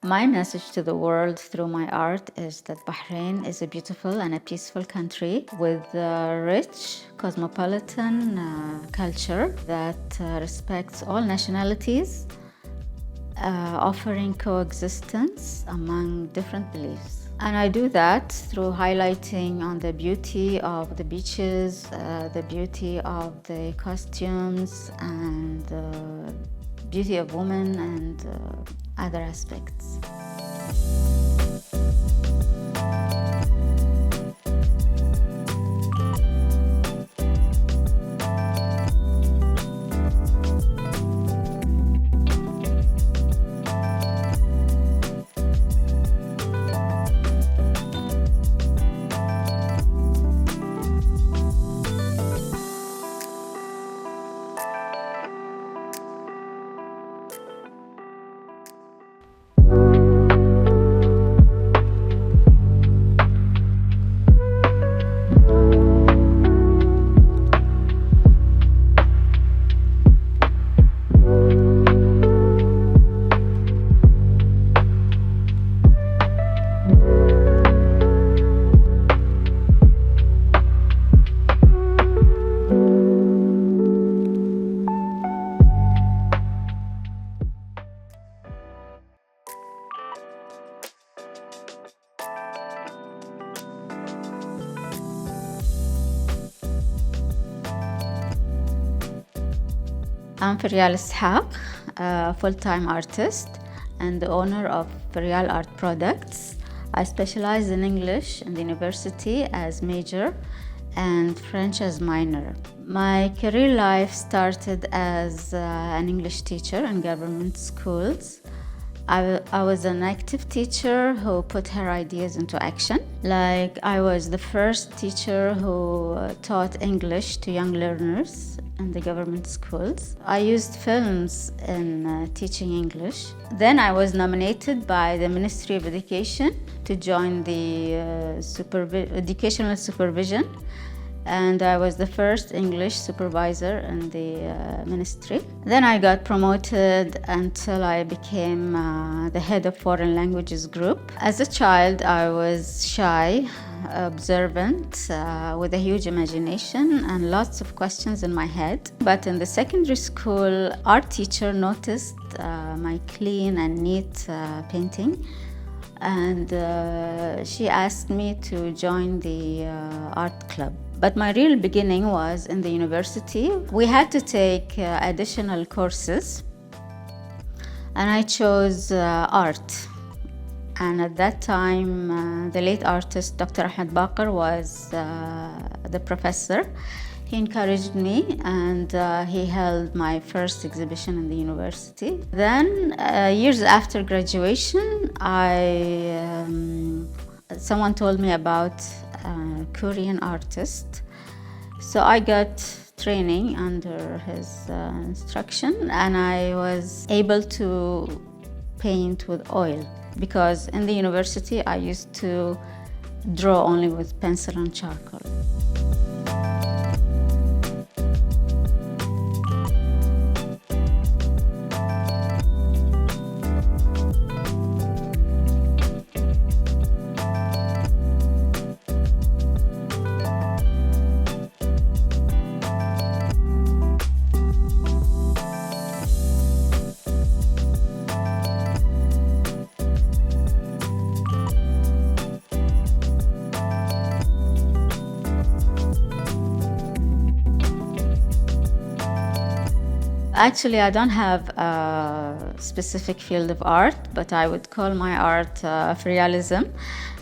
My message to the world through my art is that Bahrain is a beautiful and a peaceful country with a rich cosmopolitan culture that respects all nationalities, offering coexistence among different beliefs. And I do that through highlighting on the beauty of the beaches, the beauty of the costumes, and the beauty of women and other aspects. I'm Feryal Ishaq, a full-time artist and the owner of Feryal Art Products. I specialize in English in the university as major and French as minor. My career life started as an English teacher in government schools. I was an active teacher who put her ideas into action. Like, I was the first teacher who taught English to young learners in the government schools. I used films in teaching English. Then I was nominated by the Ministry of Education to join the educational supervision, and I was the first English supervisor in the ministry. Then I got promoted until I became the head of foreign languages group. As a child, I was shy, observant, with a huge imagination and lots of questions in my head. But in the secondary school, our teacher noticed my clean and neat painting, and she asked me to join the art club. But my real beginning was in the university. We had to take additional courses, and I chose art. And at that time, the late artist Dr. Ahmed Baqir was the professor. He encouraged me, and he held my first exhibition in the university. Then, years after graduation, someone told me about a Korean artist. So I got training under his instruction, and I was able to paint with oil, because in the university I used to draw only with pencil and charcoal. Actually, I don't have a specific field of art, but I would call my art Feryalism.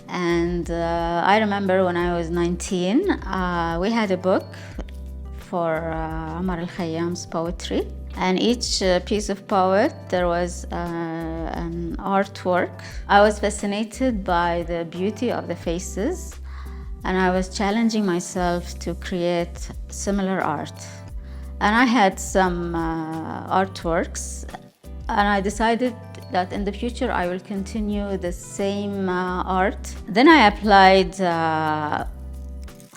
And I remember when I was 19, we had a book for Omar al-Khayyam's poetry. And each piece of poet, there was an artwork. I was fascinated by the beauty of the faces, and I was challenging myself to create similar art. And I had some artworks, and I decided that in the future I will continue the same art. Then I applied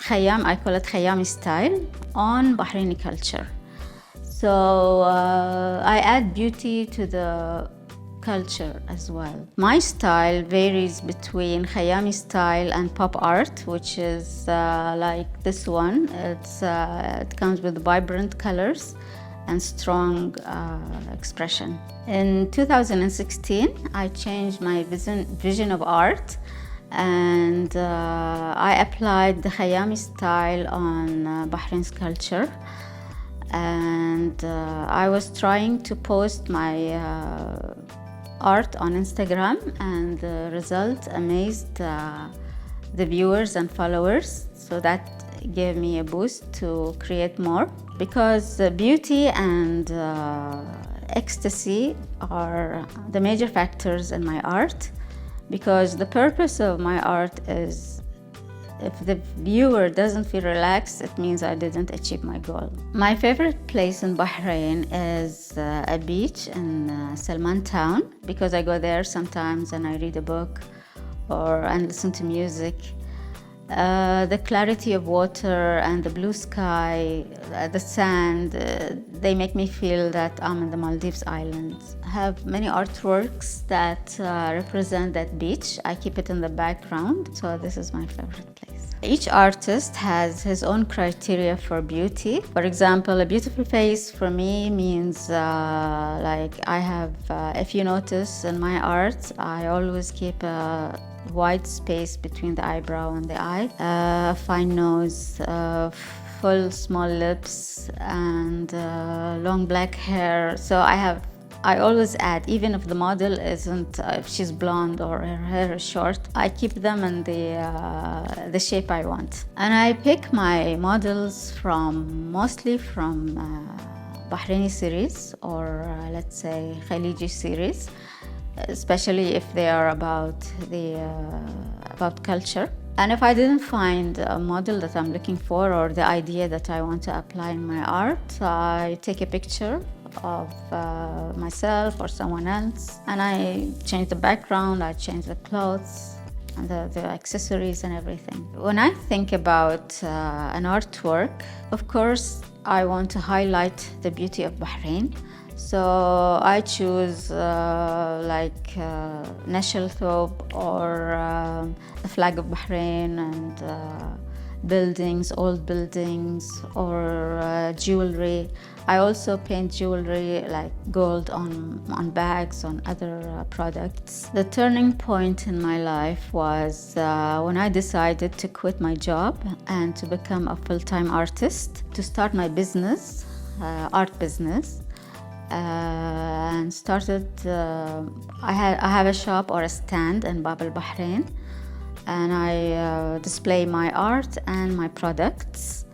Khayyam, I call it Khayyami style, on Bahraini culture. So I add beauty to the culture as well. My style varies between Khayyami style and pop art, which is like this one. It comes with vibrant colors and strong expression. In 2016, I changed my vision of art, and I applied the Khayyami style on Bahrain's culture. And I was trying to post my art on Instagram, and the result amazed the viewers and followers. So that gave me a boost to create more, because beauty and ecstasy are the major factors in my art, because the purpose of my art is, if the viewer doesn't feel relaxed, it means I didn't achieve my goal. My favorite place in Bahrain is a beach in Salman town, because I go there sometimes and I read a book and listen to music. The clarity of water and the blue sky, the sand, they make me feel that I'm in the Maldives Islands. I have many artworks that represent that beach. I keep it in the background, so this is my favorite place. Each artist has his own criteria for beauty. For example, a beautiful face for me means like I have, if you notice in my art, I always keep a wide space between the eyebrow and the eye, fine nose, full small lips, and long black hair. So I always add, even if the model isn't, if she's blonde or her hair is short, I keep them in the shape I want. And I pick my models mostly from Bahraini series, or let's say Khaliji series, especially if they are about culture. And if I didn't find a model that I'm looking for, or the idea that I want to apply in my art, I take a picture of myself or someone else, and I change the background, I change the clothes and the accessories and everything. When I think about an artwork, of course I want to highlight the beauty of Bahrain. So I choose like Nashal Thob, or the flag of Bahrain, and buildings, old buildings, or jewelry. I also paint jewelry like gold on bags, on other products. The turning point in my life was when I decided to quit my job and to become a full-time artist, to start my business, art business. And started, I have a shop or a stand in Bab al Bahrain, and I display my art and my products,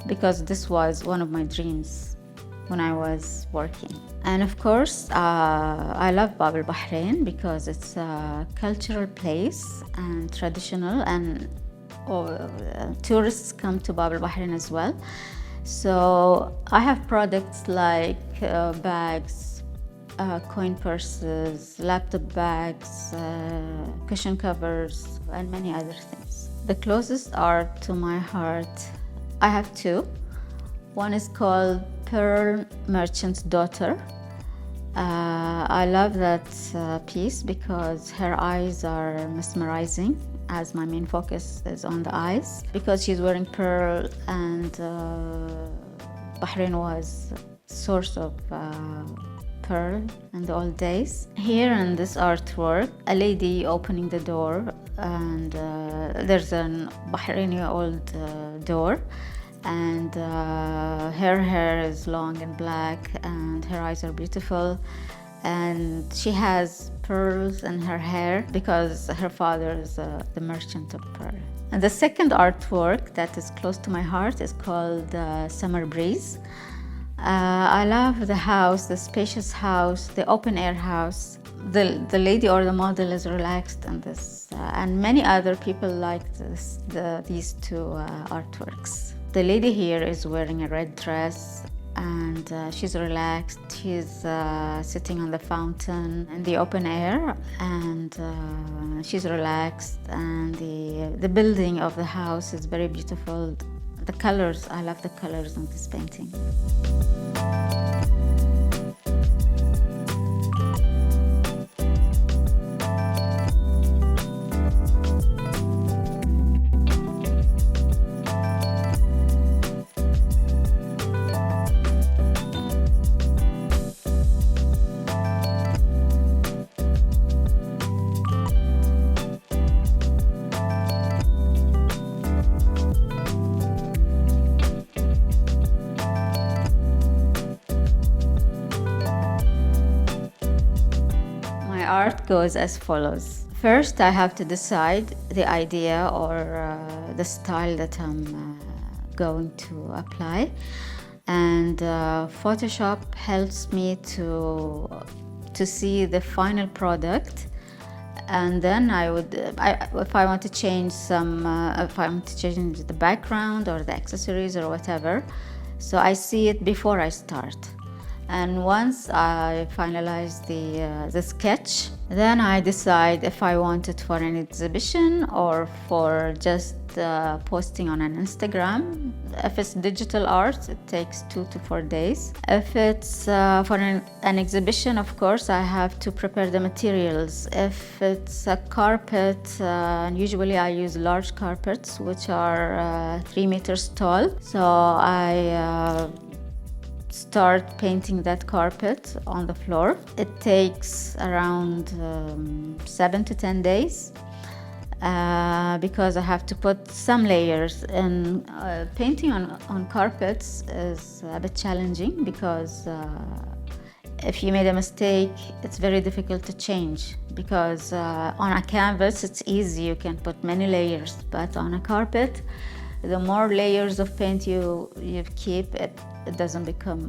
because this was one of my dreams when I was working. And of course, I love Bab al Bahrain because it's a cultural place and traditional, and tourists come to Bab al Bahrain as well. So I have products like bags, coin purses, laptop bags, cushion covers, and many other things. The closest art to my heart, I have two. One is called Pearl Merchant's Daughter. I love that piece because her eyes are mesmerizing, as my main focus is on the eyes, because she's wearing pearl, and Bahrain was source of pearl in the old days. Here in this artwork, a lady opening the door, and there's an Bahraini old door, and her hair is long and black, and her eyes are beautiful, and she has pearls in her hair because her father is the merchant of pearl. And the second artwork that is close to my heart is called Summer Breeze. I love the house, the spacious house, the open air house. The lady or the model is relaxed in this, and many other people like these two artworks. The lady here is wearing a red dress, and she's relaxed. She's sitting on the fountain in the open air, and she's relaxed, and the building of the house is very beautiful. The colors, I love the colors in this painting. start goes as follows. First, I have to decide the idea or the style that I'm going to apply. And Photoshop helps me to see the final product. And then if I want to change the background or the accessories or whatever, so I see it before I start. And once I finalize the sketch, then I decide if I want it for an exhibition or for just posting on an Instagram. If it's digital art, it takes 2 to 4 days. If it's for an exhibition, of course, I have to prepare the materials. If it's a carpet, usually I use large carpets, which are 3 meters tall. So I start painting that carpet on the floor. It takes around 7 to 10 days because I have to put some layers. And painting on carpets is a bit challenging because if you made a mistake, it's very difficult to change, because on a canvas it's easy, you can put many layers, but on a carpet, the more layers of paint you keep, it doesn't become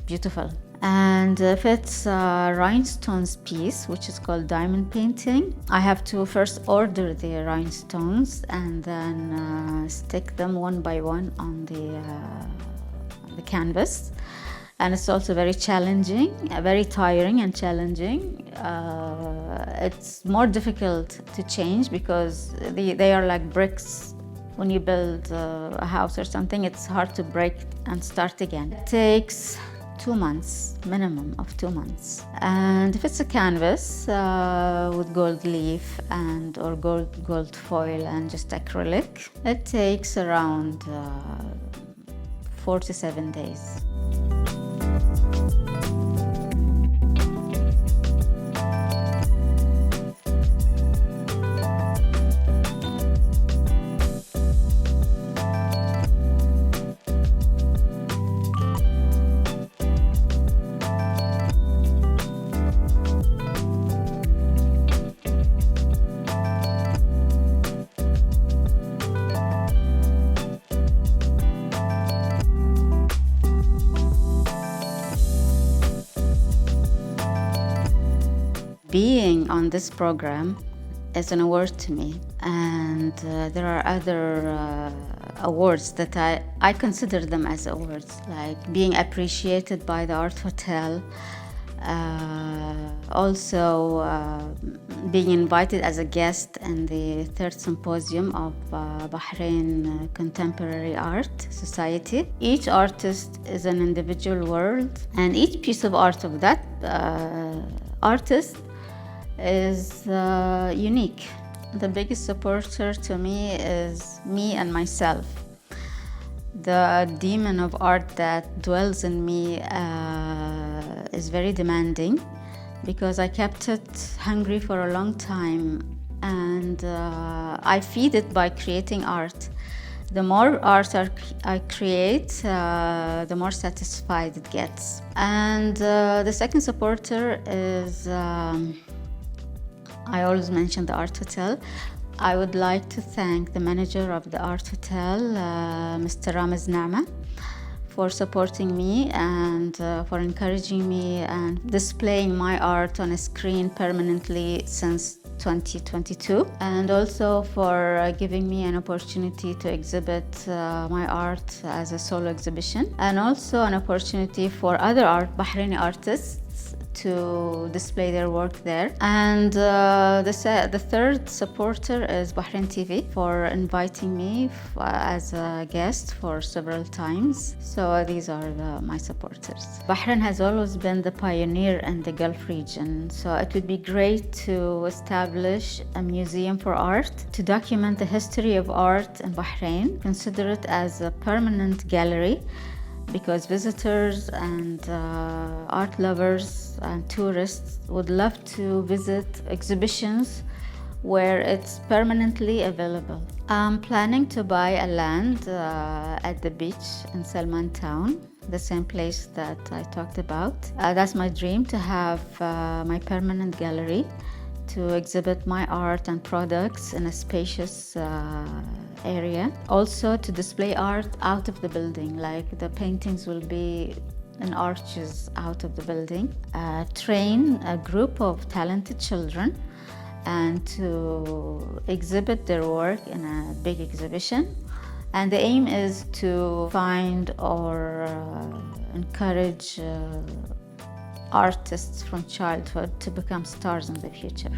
beautiful. And if it's a rhinestones piece, which is called diamond painting, I have to first order the rhinestones and then stick them one by one on the canvas. And it's also very challenging, very tiring and challenging. It's more difficult to change because they are like bricks. When you build a house or something, it's hard to break and start again. It takes 2 months, minimum of 2 months. And if it's a canvas with gold leaf or gold foil and just acrylic, it takes around 4 to 7 days. Being on this program is an award to me, and there are other awards that I consider them as awards, like being appreciated by the Art Hotel, also being invited as a guest in the 3rd Symposium of Bahrain Contemporary Art Society. Each artist is an individual world, and each piece of art of that artist is unique. The biggest supporter to me is me and myself. The demon of art that dwells in me is very demanding, because I kept it hungry for a long time, and I feed it by creating art. The more art I create, the more satisfied it gets. And the second supporter is I always mention the Art Hotel. I would like to thank the manager of the Art Hotel, Mr. Ramez Nama, for supporting me and for encouraging me and displaying my art on a screen permanently since 2022, and also for giving me an opportunity to exhibit my art as a solo exhibition, and also an opportunity for other Bahraini artists to display their work there. And the third supporter is Bahrain TV for inviting me as a guest for several times. So these are my supporters. Bahrain has always been the pioneer in the Gulf region, so it would be great to establish a museum for art to document the history of art in Bahrain. Consider it as a permanent gallery, because visitors and art lovers and tourists would love to visit exhibitions where it's permanently available. I'm planning to buy a land at the beach in Salman town, the same place that I talked about. That's my dream, to have my permanent gallery, to exhibit my art and products in a spacious area. Also to display art out of the building, like the paintings will be in arches out of the building. Train a group of talented children and to exhibit their work in a big exhibition. And the aim is to find or encourage artists from childhood to become stars in the future.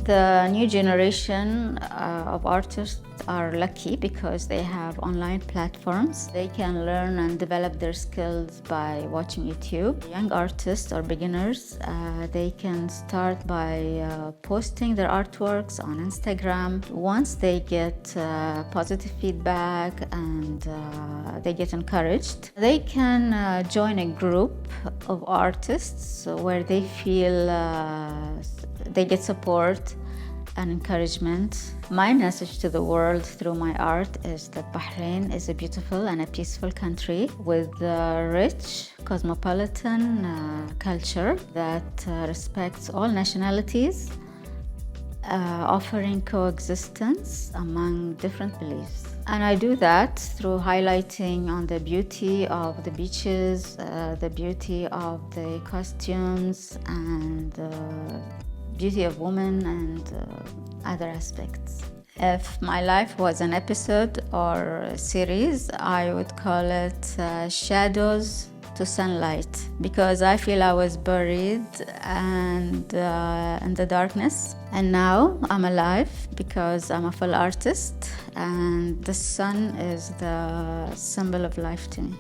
The new generation of artists are lucky because they have online platforms. They can learn and develop their skills by watching YouTube. Young artists or beginners, they can start by posting their artworks on Instagram. Once they get positive feedback and they get encouraged, they can join a group of artists where they feel they get support and encouragement. My message to the world through my art is that Bahrain is a beautiful and a peaceful country with a rich cosmopolitan culture that respects all nationalities, offering coexistence among different beliefs. And I do that through highlighting on the beauty of the beaches, the beauty of the costumes, and beauty of women and other aspects. If my life was an episode or a series, I would call it Shadows to Sunlight, because I feel I was buried and in the darkness, and now I'm alive because I'm a full artist, and the sun is the symbol of life to me.